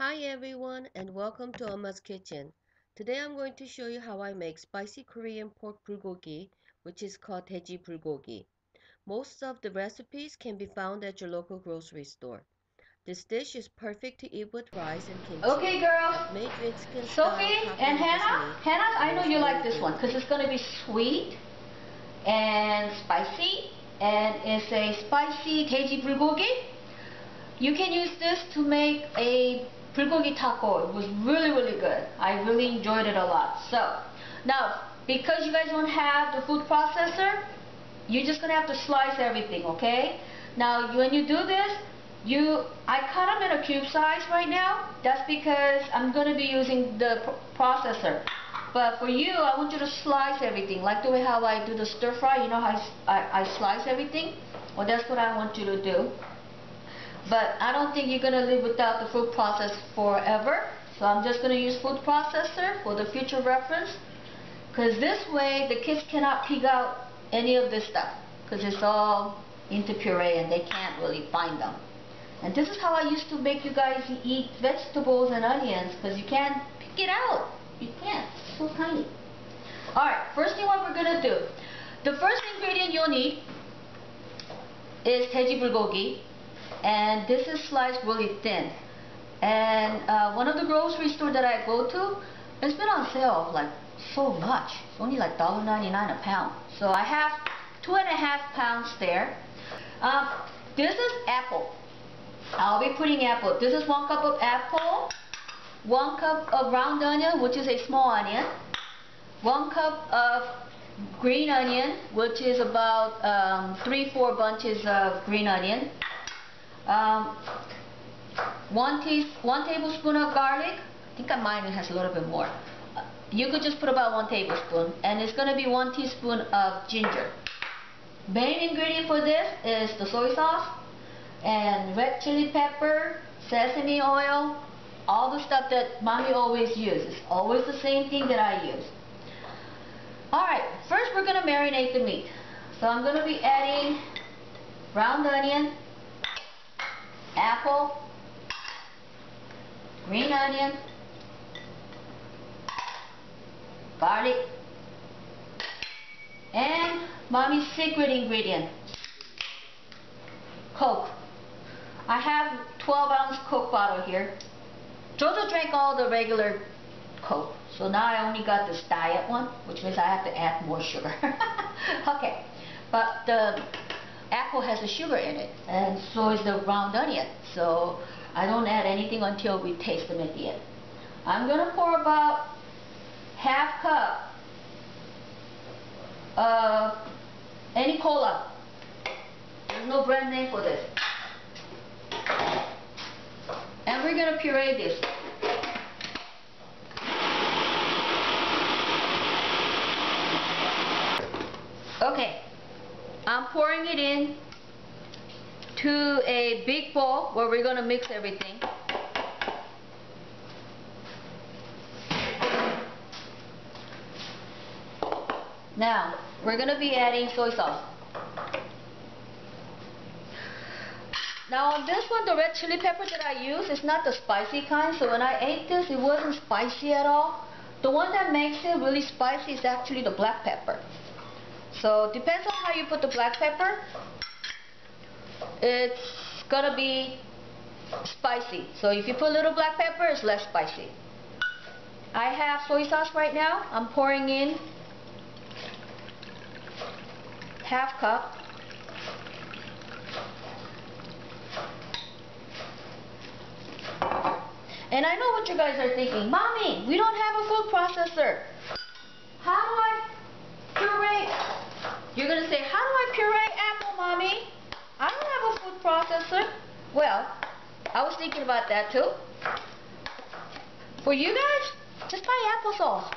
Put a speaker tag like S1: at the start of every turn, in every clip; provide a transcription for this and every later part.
S1: Hi everyone and welcome to Omma's Kitchen. Today I'm going to show you how I make spicy Korean pork bulgogi, which is called 돼지불고기. Most of the recipes can be found at your local grocery store. This dish is perfect to eat with rice and kimchi.
S2: Okay, girls.
S1: I've made Mexican
S2: Sophie
S1: style taco
S2: and
S1: with this
S2: Hannah.
S1: meat.
S2: Hannah, I know you like this
S1: good.
S2: one because it's going to be sweet and spicy, and it's a spicy 돼지불고기. You can use this to make a bulgogi taco. It was really good. I really enjoyed it a lot. So now, because you guys don't have the food processor, you're just gonna have to slice everything, okay? Now, when you do this, I cut them in a cube size right now. That's because I'm gonna be using the processor. But for you, I want you to slice everything, like the way how I do the stir fry. You know how I slice everything? Well, that's what I want you to do. But I don't think you're going to live without the food processor forever. So I'm just going to use food processor for the future reference. Because this way the kids cannot pick out any of this stuff. Because it's all into puree and they can't really find them. And this is how I used to make you guys eat vegetables and onions. Because you can't pick it out. You can't. It's so tiny. Alright, first thing what we're going to do. The first ingredient you'll need is 돼지불고기. And this is sliced really thin. And one of the grocery stores that I go to, it's been on sale like so much. It's only like $1.99 a pound. So I have 2.5 pounds there. This is apple. I'll be putting apple. This is 1 cup of apple, 1 cup of round onion, which is a small onion, 1 cup of green onion, which is about 3-4 bunches of green onion. 1 tablespoon of garlic. I think mine has a little bit more. You could just put about 1 tablespoon, and it's going to be 1 teaspoon of ginger. Main ingredient for this is the soy sauce and red chili pepper, sesame oil, all the stuff that mommy always uses. Always the same thing that I use. Alright, first we're going to marinate the meat. So I'm going to be adding round onion, apple, green onion, garlic, and mommy's secret ingredient, Coke. I have 12-ounce Coke bottle here. Jojo drank all the regular Coke, so now I only got this diet one, which means I have to add more sugar. Okay, but the apple has a sugar in it, and so is the round onion, so I don't add anything until we taste them at the end. I'm going to pour about half cup of any cola. There's no brand name for this. And we're going to puree this. Okay. I'm pouring it in to a big bowl where we're going to mix everything. Now, we're going to be adding soy sauce. Now on this one, the red chili pepper that I use is not the spicy kind, so when I ate this, it wasn't spicy at all. The one that makes it really spicy is actually the black pepper. So depends on how you put the black pepper. It's gonna be spicy. So if you put a little black pepper, it's less spicy. I have soy sauce right now. I'm pouring in half cup. And I know what you guys are thinking. Mommy, we don't have a food processor. How do I puree? You're going to say, how do I puree apple, Mommy? I don't have a food processor. Well, I was thinking about that too. For you guys, just buy applesauce.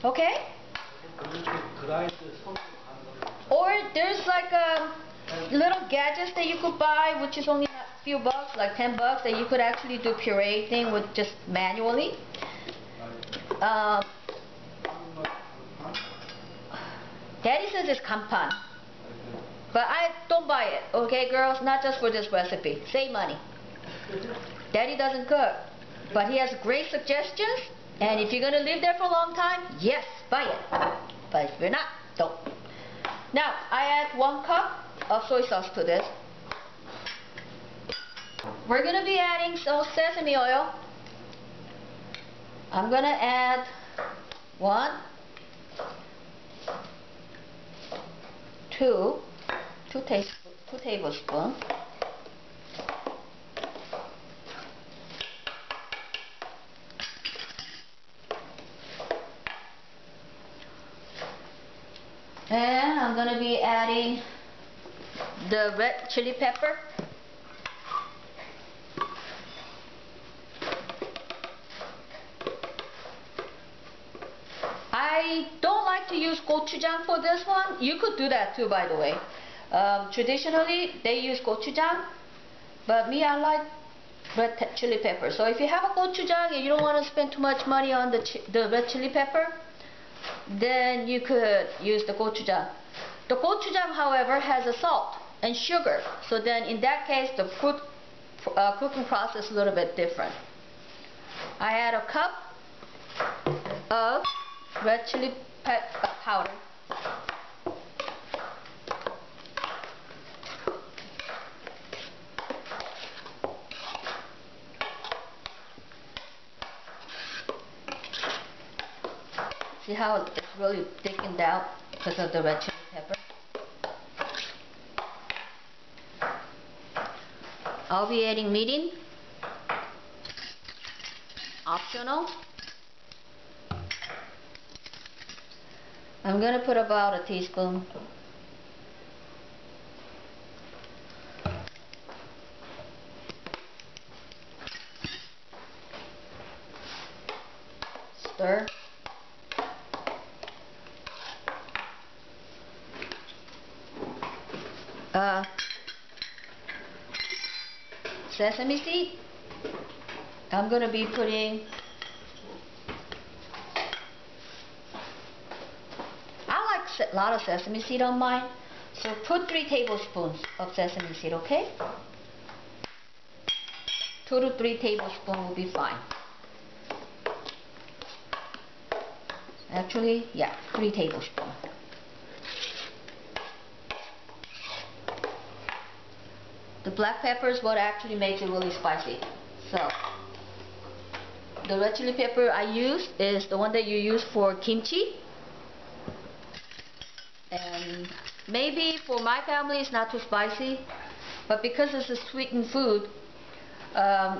S2: Okay? Or there's like little gadgets that you could buy, which is only a few bucks, like 10 bucks, that you could actually do puree thing with just manually. Daddy says it's kampan. But I don't buy it, okay girls? Not just for this recipe. Save money. Daddy doesn't cook, but he has great suggestions. And if you're gonna live there for a long time, yes, buy it. But if you're not, don't. Now I add 1 cup of soy sauce to this. We're gonna be adding some sesame oil. I'm gonna add 2 tablespoons. And I'm gonna be adding the red chili pepper. I don't like to use gochujang for this one. You could do that too, by the way. Traditionally, they use gochujang, but me, I like red chili pepper. So if you have a gochujang and you don't want to spend too much money on the red chili pepper, then you could use the gochujang. The gochujang, however, has a salt and sugar. So then in that case, the cooking process is a little bit different. I add a cup of red chili powder. See how it's really thickened out because of the red chili pepper? I'll be adding mirin, optional. I'm going to put about a teaspoon. Stir. Sesame seed. I'm going to be putting, I like a lot of sesame seed on mine, so put 3 tablespoons of sesame seed, okay? 2 to 3 tablespoons will be fine. Actually, yeah, 3 tablespoons. The black pepper is what actually makes it really spicy. So, the red chili pepper I use is the one that you use for kimchi. And maybe for my family it's not too spicy, but because it's a sweetened food,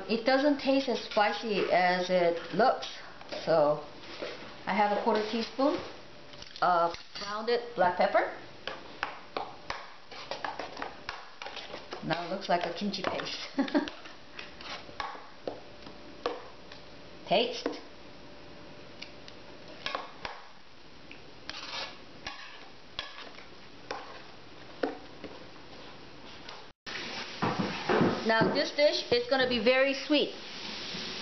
S2: it doesn't taste as spicy as it looks. So, I have a 1/4 teaspoon of grounded black pepper. Now it looks like a kimchi paste. Taste. Now this dish is going to be very sweet,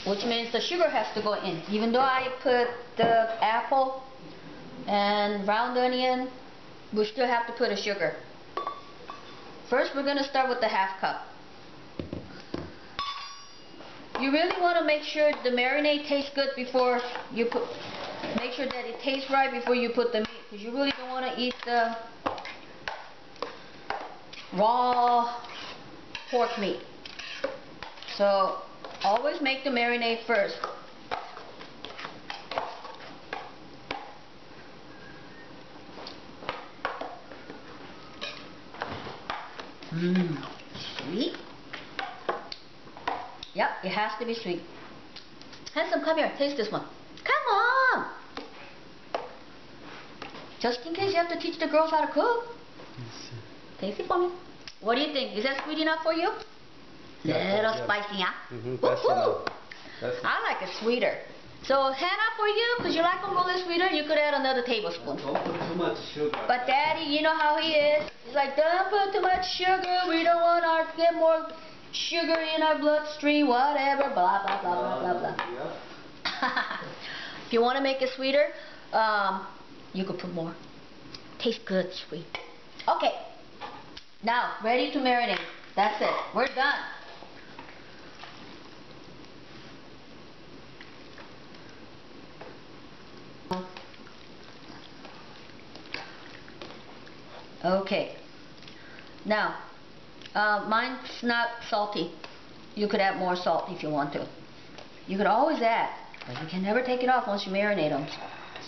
S2: which means the sugar has to go in. Even though I put the apple and round onion, we still have to put a sugar. First, we're going to start with the 1/2 cup. You really want to make sure the marinade tastes good before you put. Make sure that it tastes right before you put the meat, because you really don't want to eat the raw pork meat. So always make the marinade first. Sweet. Yep, it has to be sweet. Handsome, come here, taste this one. Come on! Just in case you have to teach the girls how to cook. Taste it for me. What do you think? Is that sweet enough for you? Little spicy, huh? I like it sweeter. So Hannah, for you, because you like them really sweeter, you could add another tablespoon.
S3: Don't put too much sugar.
S2: But Daddy, you know how he is. He's like, don't put too much sugar. We don't want to get more sugar in our bloodstream, whatever, blah, blah, blah, blah, blah, blah.
S3: Yeah.
S2: If you want to make it sweeter, you could put more. Tastes good, sweet. Okay. Now, ready to marinate. That's it. We're done. Okay. Now, mine's not salty. You could add more salt if you want to. You could always add, but you can never take it off once you marinate them.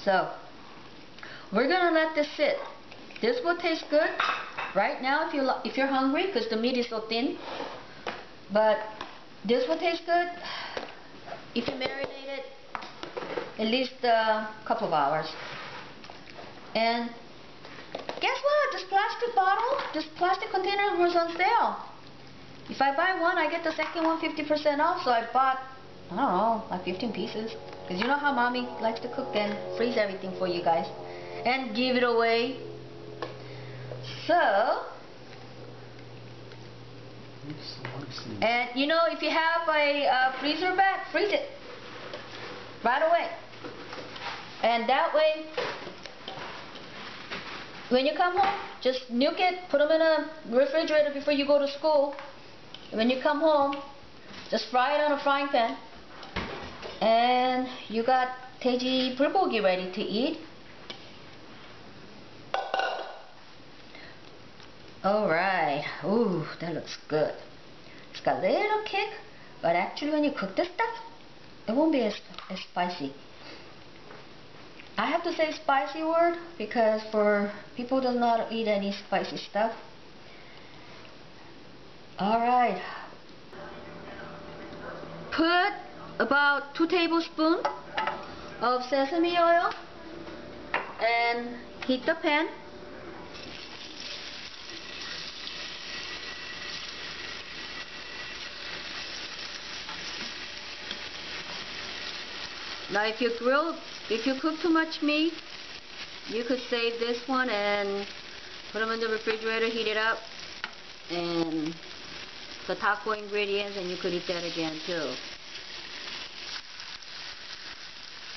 S2: So, we're gonna let this sit. This will taste good right now if you're hungry, because the meat is so thin. But this will taste good if you marinate it at least a couple of hours. And guess what? This plastic bottle, this plastic container was on sale. If I buy one, I get the second one 50% off. So I bought, I don't know, like 15 pieces. Because you know how mommy likes to cook and freeze everything for you guys. And give it away. So, and you know, if you have a freezer bag, freeze it right away. And that way, when you come home, just nuke it, put them in a refrigerator before you go to school. When you come home, just fry it on a frying pan. And you got 돼지불고기 ready to eat. Alright, ooh, that looks good. It's got a little kick, but actually when you cook this stuff, it won't be as spicy. I have to say spicy word because for people who do not eat any spicy stuff. Alright. Put about 2 tablespoons of sesame oil and heat the pan. Now if you cook too much meat, you could save this one and put them in the refrigerator, heat it up, and the taco ingredients, and you could eat that again too.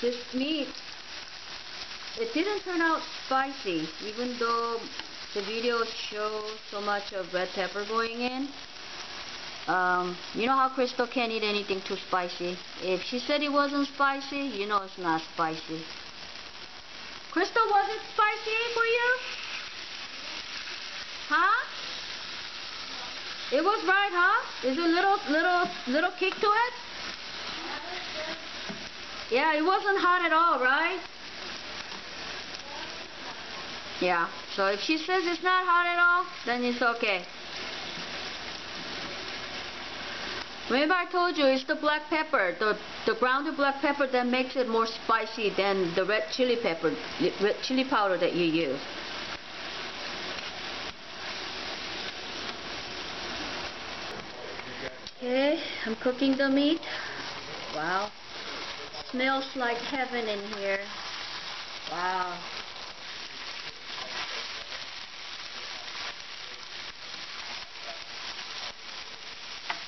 S2: This meat, it didn't turn out spicy, even though the video shows so much of red pepper going in. You know how Crystal can't eat anything too spicy. If she said it wasn't spicy, you know it's not spicy. Crystal, was it spicy for you? Huh? It was right, huh? Is there a little kick to it? Yeah, it wasn't hot at all, right? Yeah, so if she says it's not hot at all, then it's okay. Remember I told you it's the black pepper, the grounded black pepper that makes it more spicy than the red chili pepper, red chili powder that you use. Okay, I'm cooking the meat. Wow, smells like heaven in here. Wow.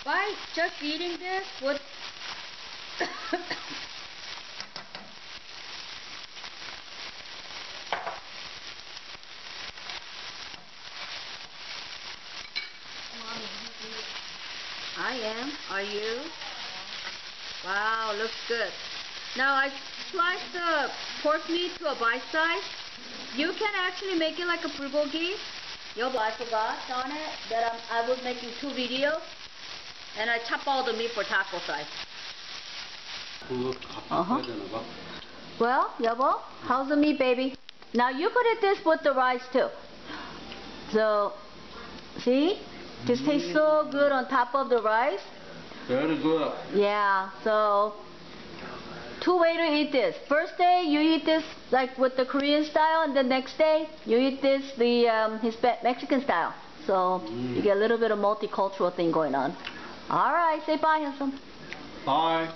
S2: By just eating this would I am. Are you? Wow, looks good. Now I sliced the pork meat to a bite size. You can actually make it like a bulgogi. I forgot on it that I was making 2 videos. And I chop all the meat for taco size. Well, 여보, how's the meat, baby? Now you could eat this with the rice too. So, see? This tastes so good on top of the rice.
S3: Very good.
S2: Yeah, so 2 ways to eat this. First day you eat this like with the Korean style, and the next day you eat this the Mexican style. So you get a little bit of multicultural thing going on. Alright, say bye, handsome.
S3: Bye.